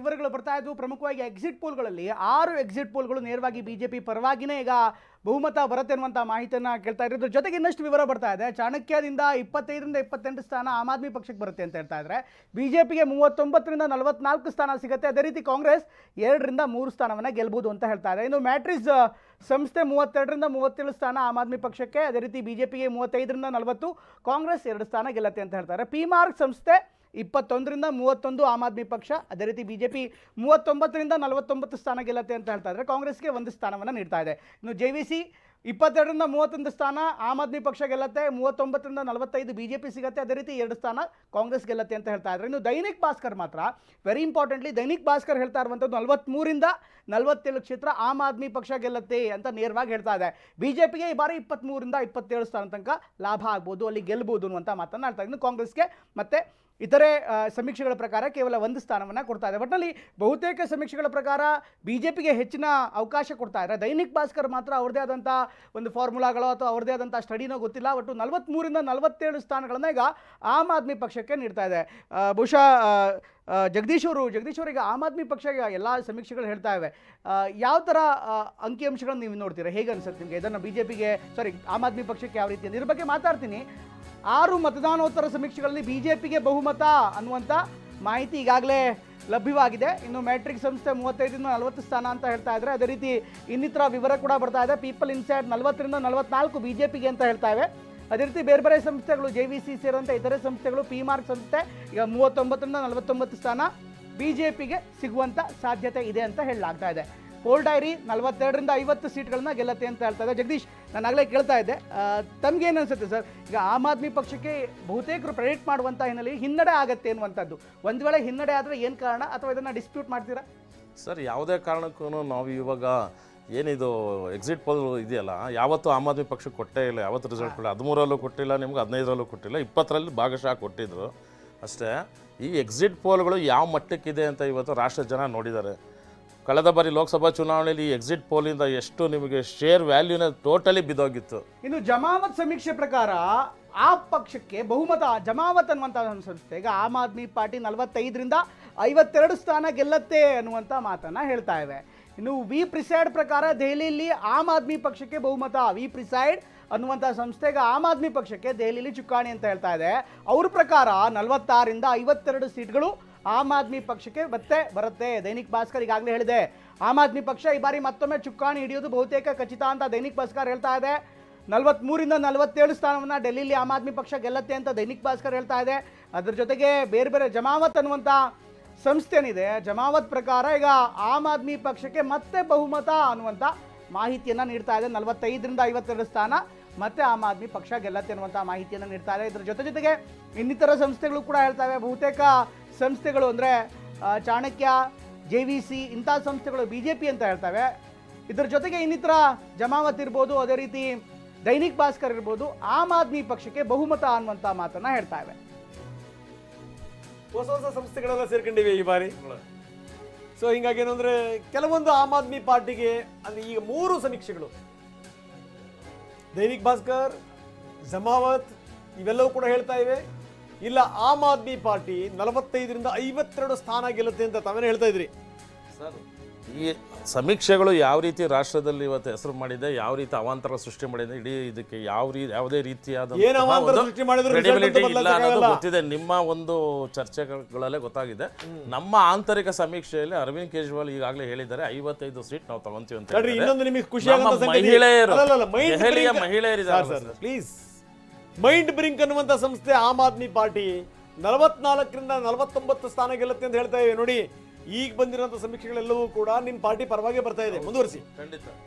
ವಿವರಗಳು ಬರ್ತಾ ಇದ್ವು. ಪ್ರಮುಖವಾಗಿ ಎಕ್ಸಿಟ್ ಪೋಲ್ಗಳಲ್ಲಿ 6 ಎಕ್ಸಿಟ್ ಪೋಲ್ಗಳು ನೇರವಾಗಿ ಬಿಜೆಪಿ ಪರವಾಗಿನೇ ಈಗ ಬಹುಮತ ಬರುತ್ತೆ ಅನ್ನುವಂಥ ಮಾಹಿತಿಯನ್ನು ಕೇಳ್ತಾ ಇರೋದ್ರ ಜೊತೆಗೆ ಇನ್ನಷ್ಟು ವಿವರ ಬರ್ತಾ ಇದೆ. ಚಾಣಕ್ಯದಿಂದ 25ರಿಂದ 28 ಸ್ಥಾನ ಆಮ್ ಆದ್ಮಿ ಪಕ್ಷಕ್ಕೆ ಬರುತ್ತೆ ಅಂತ ಹೇಳ್ತಾ ಇದ್ದಾರೆ. ಬಿಜೆಪಿಗೆ 39ರಿಂದ 44 ಸ್ಥಾನ ಸಿಗುತ್ತೆ. ಅದೇ ರೀತಿ ಕಾಂಗ್ರೆಸ್ 2ರಿಂದ 3 ಸ್ಥಾನವನ್ನು ಗೆಲ್ಬಹುದು ಅಂತ ಹೇಳ್ತಾ ಇದೆ. ಇನ್ನು ಮ್ಯಾಟ್ರಿಕ್ಸ್ ಸಂಸ್ಥೆ 32ರಿಂದ 37 ಸ್ಥಾನ ಆಮ್ ಆದ್ಮಿ ಪಕ್ಷಕ್ಕೆ, ಅದೇ ರೀತಿ ಬಿಜೆಪಿಗೆ 35ರಿಂದ 40, ಕಾಂಗ್ರೆಸ್ 2 ಸ್ಥಾನ ಗೆಲ್ಲುತ್ತೆ ಅಂತ ಹೇಳ್ತಾರೆ. ಪಿ ಮಾರ್ಕ್ ಸಂಸ್ಥೆ 21ರಿಂದ 31 ಆಮ್ ಆದ್ಮಿ ಪಕ್ಷ, ಅದೇ ರೀತಿ ಬಿಜೆಪಿ 39ರಿಂದ 49 ಸ್ಥಾನ ಗೆಲ್ಲುತ್ತೆ ಅಂತ ಹೇಳ್ತಾ ಇದ್ದಾರೆ. ಕಾಂಗ್ರೆಸ್ಗೆ 1 ಸ್ಥಾನವನ್ನು ನೀಡ್ತಾ ಇದೆ. ಇನ್ನು JVC 22ರಿಂದ 31 ಸ್ಥಾನ ಆಮ್ ಆದ್ಮಿ ಪಕ್ಷ ಗೆಲ್ಲುತ್ತೆ, 39ರಿಂದ 45 ಬಿಜೆಪಿ ಸಿಗುತ್ತೆ, ಅದೇ ರೀತಿ 2 ಸ್ಥಾನ ಕಾಂಗ್ರೆಸ್ ಗೆಲ್ಲುತ್ತೆ ಅಂತ ಹೇಳ್ತಾ ಇದ್ದಾರೆ. ಇನ್ನು ದೈನಿಕ್ ಭಾಸ್ಕರ್ ಮಾತ್ರ ವೆರಿ ಇಂಪಾರ್ಟೆಂಟ್ಲಿ ದೈನಿಕ್ ಭಾಸ್ಕರ್ ಹೇಳ್ತಾ ಇರುವಂಥದ್ದು 43ರಿಂದ 47 ಕ್ಷೇತ್ರ ಆಮ್ ಆದ್ಮಿ ಪಕ್ಷ ಗೆಲ್ಲುತ್ತೆ ಅಂತ ನೇರವಾಗಿ ಹೇಳ್ತಾ ಇದೆ. ಬಿಜೆಪಿಗೆ ಈ ಬಾರಿ 23ರಿಂದ 27 ಸ್ಥಾನ ತನಕ ಲಾಭ ಆಗ್ಬೋದು, ಅಲ್ಲಿ ಗೆಲ್ಬೋದು ಅನ್ನುವಂಥ ಮಾತನ್ನು ಹೇಳ್ತಾ ಇದ್ದೀನಿ. ಕಾಂಗ್ರೆಸ್ಗೆ ಮತ್ತೆ ಇತರೆ ಸಮೀಕ್ಷೆಗಳ ಪ್ರಕಾರ ಕೇವಲ 1 ಸ್ಥಾನವನ್ನು ಕೊಡ್ತಾ ಇದೆ. ಒಟ್ಟಿನಲ್ಲಿ ಬಹುತೇಕ ಸಮೀಕ್ಷೆಗಳ ಪ್ರಕಾರ ಬಿಜೆಪಿಗೆ ಹೆಚ್ಚಿನ ಅವಕಾಶ ಕೊಡ್ತಾ ಇದ್ದಾರೆ. ದೈನಿಕ್ ಭಾಸ್ಕರ್ ಮಾತ್ರ ಅವ್ರದೇ ಆದಂಥ ಒಂದು ಫಾರ್ಮುಲಾಗಳೋ ಅಥವಾ ಅವ್ರದೇ ಆದಂಥ ಸ್ಟಡಿನೋ ಗೊತ್ತಿಲ್ಲ, ಒಟ್ಟು 43ರಿಂದ 47 ಸ್ಥಾನಗಳನ್ನು ಈಗ ಆಮ್ ಆದ್ಮಿ ಪಕ್ಷಕ್ಕೆ ನೀಡ್ತಾ ಇದೆ. ಬಹುಶಃ ಜಗದೀಶ್ ಅವರಿಗೆ ಆಮ್ ಆದ್ಮಿ ಪಕ್ಷ ಎಲ್ಲ ಸಮೀಕ್ಷೆಗಳು ಹೇಳ್ತಾ ಇವೆ. ಯಾವ ಥರ ಅಂಕಿಅಂಶಗಳನ್ನು ನೀವು ನೋಡ್ತೀರಾ, ಹೇಗೆ ಅನ್ಸುತ್ತೆ ನಿಮಗೆ ಇದನ್ನು ಆಮ್ ಆದ್ಮಿ ಪಕ್ಷಕ್ಕೆ ಯಾವ ರೀತಿ ಇದ್ರ ಬಗ್ಗೆ ಮಾತಾಡ್ತೀನಿ. 6 ಮತದಾನೋತ್ತರ ಸಮೀಕ್ಷೆಗಳಲ್ಲಿ ಬಿಜೆಪಿಗೆ ಬಹುಮತ ಅನ್ನುವಂಥ ಮಾಹಿತಿ ಈಗಾಗಲೇ ಲಭ್ಯವಾಗಿದೆ. ಇನ್ನು ಮ್ಯಾಟ್ರಿಕ್ಸ್ ಸಂಸ್ಥೆ 35ರಿಂದ 40 ಸ್ಥಾನ ಅಂತ ಹೇಳ್ತಾ ಇದ್ದಾರೆ. ಅದೇ ರೀತಿ ಇನ್ನಿತರ ವಿವರ ಕೂಡ ಬರ್ತಾ ಇದೆ. ಪೀಪಲ್ ಇನ್ಸೈಡ್ 40ರಿಂದ 44 ಬಿಜೆಪಿಗೆ ಅಂತ ಹೇಳ್ತಾ ಇವೆ. ಅದೇ ರೀತಿ ಬೇರೆ ಸಂಸ್ಥೆಗಳು JVC ಸೇರಿದಂತೆ ಇತರೆ ಸಂಸ್ಥೆಗಳು ಪಿ ಮಾರ್ಕ್ ಸಂಸ್ಥೆ ಈಗ 39ರಿಂದ 49 ಸ್ಥಾನ ಬಿಜೆಪಿಗೆ ಸಿಗುವಂಥ ಸಾಧ್ಯತೆ ಇದೆ ಅಂತ ಹೇಳಲಾಗ್ತಾ ಇದೆ. ಪೋಲ್ ಡೈರಿ 42ರಿಂದ 50 ಸೀಟ್ಗಳನ್ನ ಗೆಲ್ಲತ್ತೆ ಅಂತ ಹೇಳ್ತಾ ಇದೆ. ಜಗದೀಶ್, ನಾನು ಆಗಲೇ ಕೇಳ್ತಾ ಇದ್ದೆ, ತಮಗೇನು ಅನ್ಸುತ್ತೆ ಸರ್, ಈಗ ಆಮ್ ಆದ್ಮಿ ಪಕ್ಷಕ್ಕೆ ಬಹುತೇಕರು ಪ್ರೆಡಿಕ್ಟ್ ಮಾಡುವಂಥ ಹಿನ್ನೆಲೆಯಲ್ಲಿ ಹಿನ್ನಡೆ ಆಗುತ್ತೆ ಅನ್ನುವಂಥದ್ದು, ಒಂದು ವೇಳೆ ಹಿನ್ನಡೆ ಆದರೆ ಏನು ಕಾರಣ, ಅಥವಾ ಇದನ್ನು ಡಿಸ್ಪ್ಯೂಟ್ ಮಾಡ್ತೀರಾ? ಸರ್, ಯಾವುದೇ ಕಾರಣಕ್ಕೂ ನಾವು ಇವಾಗ ಏನಿದು ಎಕ್ಸಿಟ್ ಪೋಲ್ ಇದೆಯಲ್ಲ, ಯಾವತ್ತೂ ಆಮ್ ಆದ್ಮಿ ಪಕ್ಷಕ್ಕೆ ಕೊಟ್ಟೇ ಇಲ್ಲ. ಯಾವತ್ತು ರಿಸಲ್ಟ್ ಕೊಟ್ಟಿಲ್ಲ. 13ರಲ್ಲೂ ಕೊಟ್ಟಿಲ್ಲ, ನಿಮ್ಗೆ 15ರಲ್ಲೂ ಕೊಟ್ಟಿಲ್ಲ, 20ರಲ್ಲಿ ಭಾಗಶಃ ಕೊಟ್ಟಿದ್ರು ಅಷ್ಟೇ. ಈ ಎಕ್ಸಿಟ್ ಪೋಲ್ಗಳು ಯಾವ ಮಟ್ಟಕ್ಕಿದೆ ಅಂತ ಇವತ್ತು ರಾಷ್ಟ್ರದ ಜನ ನೋಡಿದ್ದಾರೆ. ಕಳೆದ ಬಾರಿ ಲೋಕಸಭಾ ಚುನಾವಣೆಯಲ್ಲಿ ಎಕ್ಸಿಟ್ ಪೋಲಿಂದ ಎಷ್ಟು ನಿಮಗೆ ಶೇರ್ ವ್ಯಾಲ್ಯೂನ ಟೋಟಲಿ ಬಿದ್ದೋಗಿತ್ತು. ಇನ್ನು ಜಮಾವತ್ ಸಮೀಕ್ಷೆ ಪ್ರಕಾರ ಆ ಪಕ್ಷಕ್ಕೆ ಬಹುಮತ, ಜಮಾವತ್ ಅನ್ನುವಂಥ ಒಂದು ಸಂಸ್ಥೆ ಈಗ ಆಮ್ ಆದ್ಮಿ ಪಾರ್ಟಿ 45ರಿಂದ 52 ಸ್ಥಾನ ಗೆಲ್ಲತ್ತೆ ಅನ್ನುವಂಥ ಮಾತನ್ನು ಹೇಳ್ತಾ ಇವೆ. ಇನ್ನು ವಿ ಪ್ರಿಸೈಡ್ ಪ್ರಕಾರ ದೆಹಲಿಯಲ್ಲಿ ಆಮ್ ಆದ್ಮಿ ಪಕ್ಷಕ್ಕೆ ಬಹುಮತ. ವಿ ಪ್ರಿಸೈಡ್ ಅನ್ನುವಂಥ ಸಂಸ್ಥೆಗೆ ಆಮ್ ಆದ್ಮಿ ಪಕ್ಷಕ್ಕೆ ದೆಹಲಿಯಲ್ಲಿ ಚುಕ್ಕಾಣಿ ಅಂತ ಹೇಳ್ತಾ ಇದೆ. ಅವ್ರ ಪ್ರಕಾರ 46ರಿಂದ 52 ಸೀಟ್ಗಳು ಆಮ್ ಆದ್ಮಿ ಪಕ್ಷಕ್ಕೆ ಮತ್ತೆ ಬರುತ್ತೆ. ದೈನಿಕ್ ಭಾಸ್ಕರ್ ಈಗಾಗಲೇ ಹೇಳಿದೆ, ಆಮ್ ಆದ್ಮಿ ಪಕ್ಷ ಈ ಬಾರಿ ಮತ್ತೊಮ್ಮೆ ಚುಕ್ಕಾಣಿ ಹಿಡಿಯೋದು ಬಹುತೇಕ ಖಚಿತ ಅಂತ ದೈನಿಕ್ ಭಾಸ್ಕರ್ ಹೇಳ್ತಾ ಇದೆ. 43ರಿಂದ 47 ಸ್ಥಾನವನ್ನು ಡೆಲ್ಲಿಲಿ ಆಮ್ ಆದ್ಮಿ ಪಕ್ಷ ಗೆಲ್ಲತ್ತೆ ಅಂತ ದೈನಿಕ್ ಭಾಸ್ಕರ್ ಹೇಳ್ತಾ ಇದೆ. ಅದ್ರ ಜೊತೆಗೆ ಬೇರೆ ಜಮಾವತ್ ಅನ್ನುವಂಥ ಸಂಸ್ಥೆ ಏನಿದೆ, ಜಮಾವತ್ ಪ್ರಕಾರ ಈಗ ಆಮ್ ಆದ್ಮಿ ಪಕ್ಷಕ್ಕೆ ಮತ್ತೆ ಬಹುಮತ ಅನ್ನುವಂಥ ಮಾಹಿತಿಯನ್ನು ನೀಡ್ತಾ ಇದೆ. 45ರಿಂದ 52 ಸ್ಥಾನ ಮತ್ತೆ ಆಮ್ ಆದ್ಮಿ ಪಕ್ಷ ಗೆಲ್ಲತ್ತೆ ಅನ್ನುವಂಥ ಮಾಹಿತಿಯನ್ನು ನೀಡ್ತಾ ಇದೆ. ಇದ್ರ ಜೊತೆಗೆ ಇನ್ನಿತರ ಸಂಸ್ಥೆಗಳು ಕೂಡ ಹೇಳ್ತವೆ. ಬಹುತೇಕ ಸಂಸ್ಥೆಗಳು ಅಂದರೆ ಚಾಣಕ್ಯ, JVC ಇಂಥ ಸಂಸ್ಥೆಗಳು ಬಿಜೆಪಿ ಅಂತ ಹೇಳ್ತವೆ. ಇದರ ಜೊತೆಗೆ ಇನ್ನಿತರ ಜಮಾವತ್ ಇರ್ಬೋದು, ಅದೇ ರೀತಿ ದೈನಿಕ್ ಭಾಸ್ಕರ್ ಇರ್ಬೋದು, ಆಮ್ ಆದ್ಮಿ ಪಕ್ಷಕ್ಕೆ ಬಹುಮತ ಅನ್ನುವಂಥ ಮಾತನ್ನ ಹೇಳ್ತಾ ಇವೆ. ಹೊಸ ಸಂಸ್ಥೆಗಳೆಲ್ಲ ಸೇರ್ಕೊಂಡಿವೆ ಈ ಬಾರಿ. ಸೊ ಹಿಂಗಾಗಿ ಏನಂದ್ರೆ ಕೆಲವೊಂದು ಆಮ್ ಆದ್ಮಿ ಪಾರ್ಟಿಗೆ ಅಂದ್ರೆ ಈಗ 3 ಸಮೀಕ್ಷೆಗಳು, ದೈನಿಕ್ ಭಾಸ್ಕರ್, ಜಮಾವತ್ ಇವೆಲ್ಲವೂ ಕೂಡ ಹೇಳ್ತಾ ಇವೆ, ಇಲ್ಲ ಆಮ್ ಆದ್ಮಿ ಪಾರ್ಟಿ 45ರಿಂದ 52 ಸ್ಥಾನ ಗೆಲ್ಲುತ್ತೆ ಅಂತ ತಾವೇನೇ ಹೇಳ್ತಾ ಇದ್ರಿ ಸರ್. ಈ ಸಮೀಕ್ಷೆಗಳು ಯಾವ ರೀತಿ ರಾಷ್ಟ್ರದಲ್ಲಿ ಇವತ್ತು ಹೆಸರು ಮಾಡಿದೆ, ಯಾವ ರೀತಿ ಅವಾಂತರ ಸೃಷ್ಟಿ ಮಾಡಿದೆ, ಇಡೀ ಇದಕ್ಕೆ ಯಾವುದೇ ರೀತಿಯಾದ ಗೊತ್ತಿದೆ. ನಿಮ್ಮ ಒಂದು ಚರ್ಚೆಗಳಲ್ಲೇ ಗೊತ್ತಾಗಿದೆ. ನಮ್ಮ ಆಂತರಿಕ ಸಮೀಕ್ಷೆಯಲ್ಲಿ ಅರವಿಂದ್ ಕೇಜ್ರಿವಾಲ್ ಈಗಾಗಲೇ ಹೇಳಿದ್ದಾರೆ 55 ಸೀಟ್ ನಾವು ತಗೊಂತೀವಿ ಅಂತ. ಇನ್ನೊಂದು ನಿಮಗೆ ಖುಷಿ ಮಹಿಳೆಯರಿದ್ದಾರೆ. ಪ್ಲೀಸ್, ಮೈಂಡ್ ಬ್ರಿಂಕ್ ಅನ್ನುವಂತ ಸಂಸ್ಥೆ ಆಮ್ ಆದ್ಮಿ ಪಾರ್ಟಿ 44ರಿಂದ 49 ಸ್ಥಾನ ಗೆಲ್ಲುತ್ತೆ ಅಂತ ಹೇಳ್ತಾ ಇವೆ. ನೋಡಿ, ಈಗ ಬಂದಿರುವಂತಹ ಸಮೀಕ್ಷೆಗಳೆಲ್ಲವೂ ಕೂಡ ನಿಮ್ಮ ಪಾರ್ಟಿ ಪರವಾಗಿ ಬರ್ತಾ ಇದೆ. ಮುಂದುವರಿಸಿ. ಖಂಡಿತ.